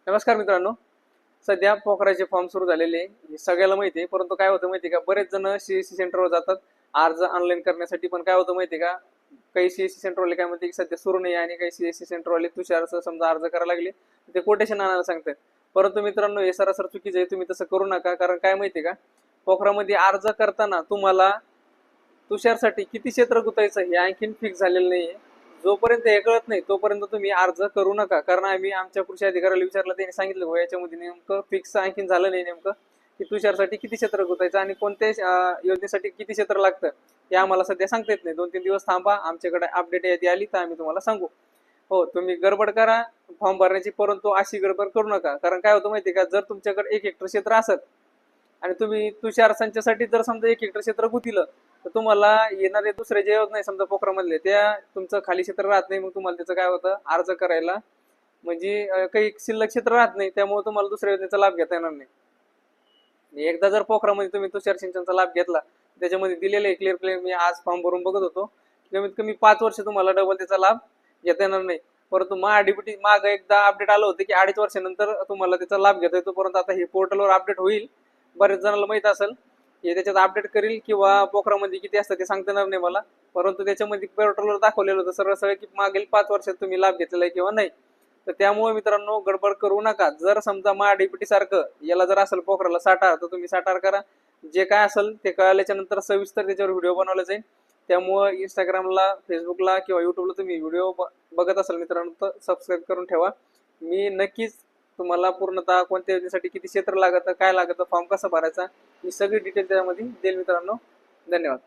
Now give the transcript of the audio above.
नमस्कार मित्रांनो. सध्या पोखराचे फॉर्म सुरू झालेले हे सगळ्याला माहिती आहे, परंतु काय होतं माहिती आहे का, बरेच जण सीएससी सेंटरवर जातात अर्ज ऑनलाईन करण्यासाठी. पण काय होतं माहिती आहे का, काही सीएससी सेंटरवाले काय म्हणते की सध्या सुरू नाही आणि काही सीएससी सेंटरवाले तुषारचं समजा अर्ज करायला लागले ते कोटेशन आणायला सांगतात. परंतु मित्रांनो, हे सरासर चुकीचं आहे. तुम्ही तसं करू नका. कारण काय माहिती आहे का, पोखरामध्ये अर्ज करताना तुम्हाला तुषारसाठी किती क्षेत्र गुंतायचं हे आणखीन फिक्स झालेलं नाहीये. जोपर्यंत हे कळत नाही तोपर्यंत तुम्ही अर्ज करू नका. कारण आम्ही आमच्या कृषी अधिकाऱ्याला विचारलं, त्यांनी सांगितलं हो याच्यामध्ये नेमकं फिक्स आणखीन झालं नाही नेमकं की तुषारसाठी किती क्षेत्र गुंतायचं आणि कोणत्या योजनेसाठी किती क्षेत्र लागतं हे आम्हाला सध्या सांगता येत नाही. 2-3 दिवस थांबा, आमच्याकडे अपडेट यादी आली तर आम्ही तुम्हाला सांगू. हो, तुम्ही गडबड करा फॉर्म भरण्याची, परंतु अशी गडबड करू नका. कारण काय होतं माहिती का, जर तुमच्याकडे 1 हेक्टर क्षेत्र असत आणि तुम्ही तुषार संचासाठी जर समजा 1 हेक्टर क्षेत्र गुंतिलं तर तुम्हाला येणारे दुसरे जे योजना समजा पोखरामधले त्या तुमचं खाली क्षेत्र राहत नाही. मग तुम्हाला त्याचं काय होतं, अर्ज करायला म्हणजे काही शिल्लक क्षेत्र राहत नाही. त्यामुळे तुम्हाला दुसऱ्या योजनेचा लाभ घेता येणार नाही. एकदा जर पोखरामध्ये तुम्ही तुषार सिंचनचा लाभ घेतला, त्याच्यामध्ये दिलेले क्लिअर मी आज फॉर्म भरून बघत होतो, कमीत कमी 5 वर्ष तुम्हाला डबल त्याचा लाभ घेता येणार नाही. परंतु महाडीबीटी माग एकदा अपडेट आलं होतं की 2.5 वर्षानंतर तुम्हाला त्याचा लाभ घेता येतो. परंतु आता हे पोर्टलवर अपडेट होईल, बरेच जणांना माहित असेल, हे त्याच्यात अपडेट करील किंवा पोखरामध्ये किती असतं ते सांगता येणार नाही मला. परंतु त्याच्यामध्ये पोर्टलवर दाखवलेलं होतं सरळ सरळ की मागील 5 वर्षात तुम्ही लाभ घेतलेला आहे किंवा नाही. तर त्यामुळे मित्रांनो, गडबड करू नका. जर समजा महाडीबीटी सारखं याला जर असेल पोखराला साठार, तर तुम्ही साठार करा. जे काय असेल ते कळल्याच्या नंतर सविस्तर त्याच्यावर व्हिडिओ बनवला जाईल. त्यामुळे इंस्टाग्रामला, फेसबुकला किंवा युट्यूबला तुम्ही व्हिडिओ बघत असाल मित्रांनो तर सबस्क्राईब करून ठेवा. मी नक्कीच तुम्हाला पूर्णतः कोणत्या योजनेसाठी किती क्षेत्र लागतं, काय लागतं, फॉर्म कसा भरायचा, ही सगळी डिटेल त्यामध्ये देईल मित्रांनो. धन्यवाद.